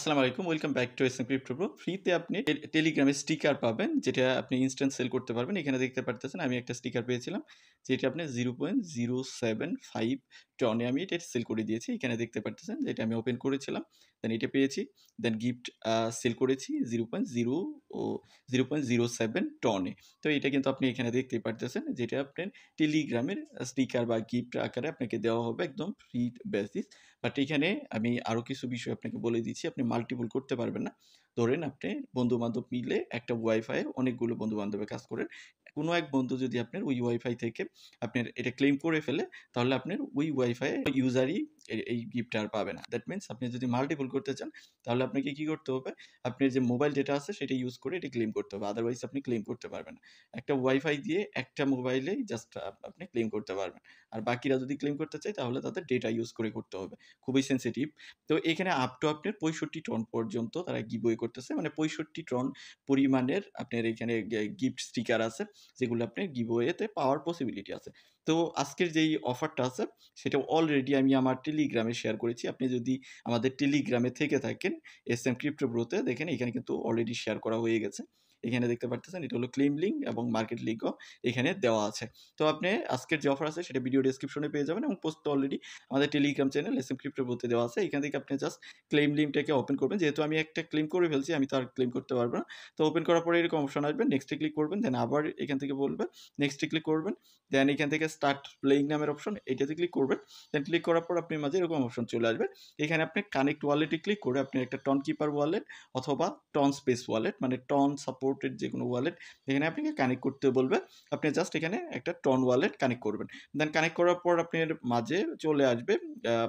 আসসালামু আলাইকুম, welcome back to SM crypto pro. ফ্রিতে আপনি টেলিগ্রামে স্টিকার পাবেন, যেটা আপনি ইনস্ট্যান্ট সেল করতে পারবেন। এখানে দেখতে পারতেছেন আমি একটা স্টিকার পেয়েছিলাম, যেটা আপনি 0.075 টনে আমি এটা সেল করে দিয়েছি। এখানে দেখতে পারতেছেন যে এটা আমি ওপেন করেছিলাম, দেন এটা পেয়েছি, দেন গিফট সেল করেছি 0.07 টনে। তো এটা কিন্তু আপনি এখানে দেখতেই পারতেছেন, যেটা আপনার টেলিগ্রামের স্টিকার বা গিফট আকারে আপনাকে দেওয়া হবে একদম ফ্রি বেসিস। বাট এখানে আমি আরও কিছু বিষয় আপনাকে বলে দিচ্ছি, আপনি মাল্টিপল করতে পারবেন না। ধরেন আপনি বন্ধু-বান্ধব মিলে একটা ওয়াইফাইয়ে অনেকগুলো বন্ধু-বান্ধবের কাজ করেন। কোনো এক বন্ধু যদি আপনার ওই ওয়াইফাই থেকে আপনার এটা ক্লেম করে ফেলে, তাহলে আপনার ওই ওয়াইফাই ইউজারই এই গিফটটা আর পাবে না। দ্যাট মিনস আপনি যদি মাল্টিপল করতে চান, তাহলে আপনাকে কি করতে হবে? আপনার যে মোবাইল ডেটা আছে সেটা ইউজ করে এটা ক্লেম করতে হবে। আদারওয়াইজ আপনি ক্লেম করতে পারবেন না। একটা ওয়াইফাই দিয়ে একটা মোবাইলেই জাস্ট আপনি ক্লেম করতে পারবেন। আর বাকিরা যদি ক্লেম করতে চায়, তাহলে তাদের ডেটা ইউজ করে করতে হবে। খুবই সেনসিটিভ। তো এখানে আপ টু আপনার 65 টন পর্যন্ত তারা গিভওয়ে করতেছে। মানে 65 টন পরিমাণের আপনার এখানে গিফট স্টিকার আছে, যেগুলো আপনার গিভওয়েতে পাওয়ার পসিবিলিটি আছে। তো আজকের যেই অফারটা আছে, সেটা অলরেডি আমি আমার টেলিগ্রামে শেয়ার করেছি। আপনি যদি আমাদের টেলিগ্রামে থেকে থাকেন, এসএম ক্রিপ্টো ব্রোতে দেখেন এখানে কিন্তু অলরেডি শেয়ার করা হয়ে গেছে। এখানে দেখতে পারতেছেন এটা হলো ক্লেম লিঙ্ক এবং মার্কেট লিঙ্কও এখানে দেওয়া আছে। তো আপনি আজকের যে অফার আছে সেটা ভিডিও ডেসক্রিপশনে পেয়ে যাবেন, এবং পোস্ট অলরেডি আমাদের টেলিগ্রাম চ্যানেল এসএম ক্রিপ্টো বলতে দেওয়া আছে। এখান থেকে আপনি জাস্ট ক্লেম লিঙ্কটাকে ওপেন করবেন। যেহেতু আমি একটা ক্লেম করে ফেলছি, আমি তো আর ক্লেম করতে পারবো না। তো ওপেন করার পরে এরকম অপশন আসবে, নেক্সটে ক্লিক করবেন, দেন আবার এখান থেকে বলবে নেক্সটে ক্লিক করবেন, দেন এখান থেকে স্টার্ট প্লেইং নামের অপশন, এটাতে ক্লিক করবেন। দেন ক্লিক করার পর আপনার মাঝে এরকম অপশন চলে আসবে। এখানে আপনি কানেক্ট ওয়ালেটে ক্লিক করে আপনি একটা টন কিপার ওয়ালেট অথবা টন স্পেস ওয়ালেট, মানে টন সাপোর্টেড যে কোনো ওয়ালেট এখানে আপনাকে কানেক্ট করতে বলবে। আপনি জাস্ট এখানে একটা টন ওয়ালেট কানেক্ট করবেন। দেন কানেক্ট করার পর আপনার মাঝে চলে আসবে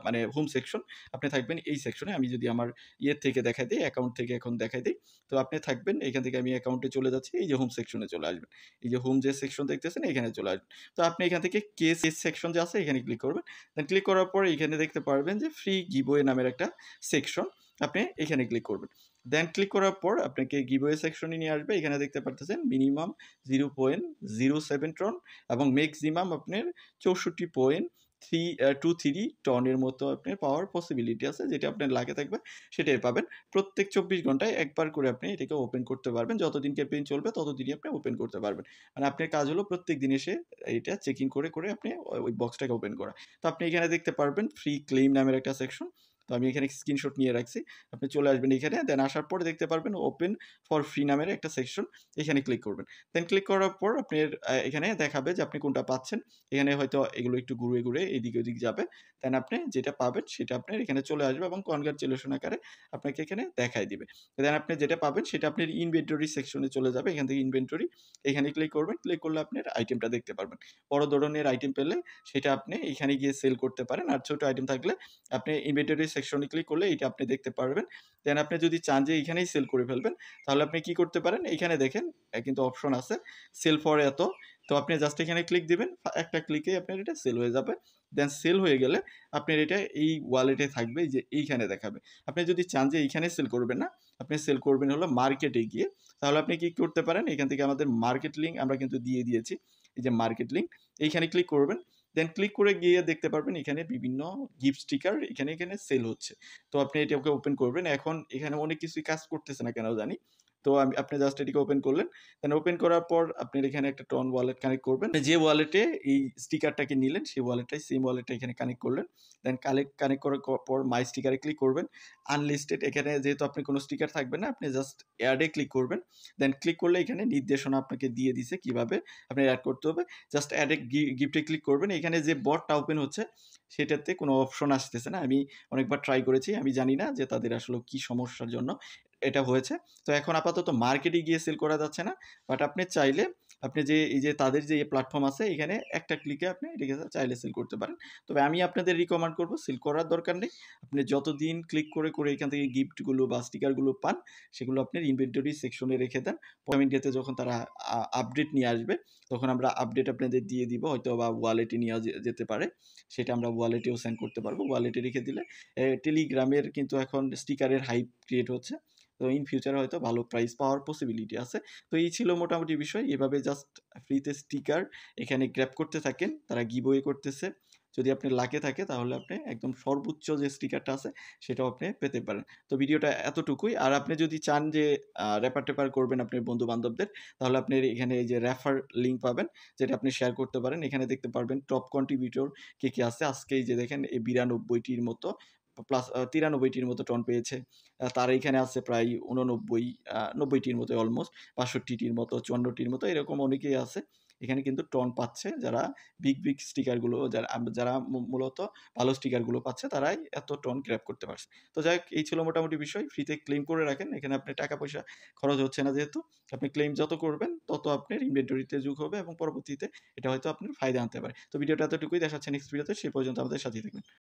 মানে হোম সেকশন। আপনি থাকবেন এই সেকশনে। আমি যদি আমার ইয়ের থেকে দেখাই দিই, অ্যাকাউন্ট থেকে এখন দেখাই দিই, তো আপনি থাকবেন এখান থেকে। আমি অ্যাকাউন্টে চলে যাচ্ছি, এই যে হোম সেকশনে চলে আসবেন। এই যে হোম যে সেকশন দেখতেছেন, এখানে চলে আসবেন। তো আপনি এখান থেকে কেস সেকশন যে আছে এখানে ক্লিক করবেন। দেন ক্লিক করার পর এখানে দেখতে পারবেন যে ফ্রি গিভওয়ে নামের একটা সেকশন, আপনি এখানে ক্লিক করবেন। দেন ক্লিক করার পর আপনাকে গিভওয়ে সেকশনে নিয়ে আসবে। এখানে দেখতে পারতেছেন মিনিমাম 0.07 টন এবং ম্যাক্সিমাম আপনার 64.23 টনের মতো আপনার পাওয়ার পসিবিলিটি আছে। যেটা আপনার লাগে থাকবে সেটাই পাবেন। প্রত্যেক 24 ঘন্টায় একবার করে আপনি এটাকে ওপেন করতে পারবেন। যতদিন ক্যাম্পেইন চলবে ততদিনই আপনি ওপেন করতে পারবেন। মানে আপনার কাজ হলো প্রত্যেক দিন এসে এটা চেকিং করে আপনি ওই বক্সটাকে ওপেন করা। তো আপনি এখানে দেখতে পারবেন ফ্রি ক্লেইম নামের একটা সেকশন। তো আমি এখানে স্ক্রিনশট নিয়ে রাখছি। আপনি চলে আসবেন এখানে, দেন আসার পরে দেখতে পারবেন ওপেন ফর ফ্রি নামের একটা সেকশন, এখানে ক্লিক করবেন। দেন ক্লিক করার পর আপনার এখানে দেখাবে যে আপনি কোনটা পাচ্ছেন। এখানে হয়তো এগুলো একটু ঘুরে এদিক ওদিক যাবে। দেন আপনি যেটা পাবেন সেটা আপনার এখানে চলে আসবে এবং কনগ্রাচুলেশন আকারে আপনাকে এখানে দেখায় দিবে। দেন আপনি যেটা পাবেন সেটা আপনার ইনভেন্টরি সেকশনে চলে যাবে। এখান থেকে ইনভেন্টরি এখানে ক্লিক করবেন। ক্লিক করলে আপনার আইটেমটা দেখতে পারবেন। বড় ধরনের আইটেম পেলে সেটা আপনি এখানে গিয়ে সেল করতে পারেন। আর ছোট আইটেম থাকলে আপনি ইনভেন্টরি সেকশনে ক্লিক করলে এটা আপনি দেখতে পারবেন। দেন আপনি যদি চান যে এখানেই সেল করে ফেলবেন, তাহলে আপনি কি করতে পারেন? এখানে দেখেন কিন্তু অপশন আছে সেল ফর এত। তো আপনি জাস্ট এখানে ক্লিক দিবেন। একটা ক্লিকেই আপনার এটা সেল হয়ে যাবে। দেন সেল হয়ে গেলে আপনার এটা এই ওয়ালেটে থাকবে, এই যে এইখানে দেখাবে। আপনি যদি চান যে এইখানে সেল করবেন না, আপনি সেল করবেন হলো মার্কেটে গিয়ে, তাহলে আপনি কি করতে পারেন? এখান থেকে আমাদের মার্কেট লিঙ্ক আমরা কিন্তু দিয়ে দিয়েছি। এই যে মার্কেট লিঙ্ক, এইখানে ক্লিক করবেন। দেন ক্লিক করে গিয়ে দেখতে পারবেন এখানে বিভিন্ন গিফট স্টিকার এখানে সেল হচ্ছে। তো আপনি এটাকে ওপেন করবেন। এখন এখানে অনেক কিছুই কাজ করতেছে না কেন জানি। তো আপনি জাস্ট এটিকে ওপেন করলেন। দেন ওপেন করার পর আপনার এখানে একটা টন ওয়ালেট কানেক্ট করবেন। যে ওয়ালেটে এই স্টিকারটাকে নিলেন সেই ওয়ালেটটাই সেম ওয়ালেটটা এখানে কানেক্ট করলেন। দেন কানেক্ট করার পর মাই স্টিকারে ক্লিক করবেন। আনলিস্টেড এখানে যেহেতু আপনি কোনো স্টিকার থাকবে না, আপনি জাস্ট এড এ ক্লিক করবেন। দেন ক্লিক করলে এখানে নির্দেশনা আপনাকে দিয়ে দিছে কিভাবে আপনার এড করতে হবে। জাস্ট এড এ গিফটে ক্লিক করবেন। এখানে যে বটটা ওপেন হচ্ছে সেটাতে কোনো অপশন আসতেছে না। আমি অনেকবার ট্রাই করেছি। আমি জানি না যে তাদের আসলে কি সমস্যার জন্য এটা হয়েছে। তো এখন আপাতত মার্কেটে গিয়ে সেল করা যাচ্ছে না। বাট আপনি চাইলে আপনি যে এই যে তাদের যে প্ল্যাটফর্ম আছে এখানে একটা ক্লিকে আপনি এটাকে চাইলে সেল করতে পারেন। তবে আমি আপনাদের রিকমেন্ড করব সেল করার দরকার নেই। আপনি যতদিন ক্লিক করে এখান থেকে গিফটগুলো বা স্টিকারগুলো পান, সেগুলো আপনার ইনভেন্টরি সেকশনে রেখে দেন। পরের ডেতে যখন তারা আপডেট নিয়ে আসবে, তখন আমরা আপডেট আপনাদের দিয়ে দিব, হয়তো বা ওয়ালেটে নিয়ে যেতে পারে। সেটা আমরা ওয়ালেটেও সেন্ড করতে পারবো। ওয়ালেটে রেখে দিলে টেলিগ্রামের কিন্তু এখন স্টিকারের হাইপ ক্রিয়েট হচ্ছে। তো ইন ফিউচারে হয়তো ভালো প্রাইস পাওয়ার পসিবিলিটি আছে। তো এই ছিল মোটামুটি বিষয়। এভাবে জাস্ট ফ্রিতে স্টিকার এখানে গ্র্যাব করতে থাকেন। তারা গিভওয়ে করতেছে। যদি আপনার লাকে থাকে তাহলে আপনি একদম সর্বোচ্চ যে স্টিকারটা আছে সেটাও আপনি পেতে পারেন। তো ভিডিওটা এতটুকুই। আর আপনি যদি চান যে রেফার-টেফার করবেন আপনার বন্ধু-বান্ধবদের, তাহলে আপনি এখানে এই যে রেফার লিঙ্ক পাবেন, যেটা আপনি শেয়ার করতে পারেন। এখানে দেখতে পারবেন টপ কন্ট্রিবিউটর কে আছে। আজকে এই যে দেখেন এই 92 টির মতো প্লাস 93 টির মতো টন পেয়েছে। তার এখানে আছে প্রায় 89 90 টির মতো অলমোস্ট 65 টির মতো, 54 টির মতো এরকম অনেকেই আছে। এখানে কিন্তু টন পাচ্ছে যারা বিগ স্টিকার গুলো যারা মূলত ভালো স্টিকার গুলো পাচ্ছে তারাই এত টন গ্র্যাব করতে পারছে। তো যাই হোক এই ছিল মোটামুটি বিষয়। ফ্রিতে ক্লেইম করে রাখেন। এখানে আপনার টাকা-পয়সা খরচ হচ্ছে না যেহেতু। আপনি ক্লেইম যত করবেন তত আপনার ইনভেন্টরিতে যোগ হবে এবং পরবর্তীতে এটা হয়তো আপনার ফায়দা আনতে পারে। তো ভিডিওটা এতটুকুই। দেখা হচ্ছে নেক্সট ভিডিওতে। সে পর্যন্ত আমাদের সাথেই থাকবেন।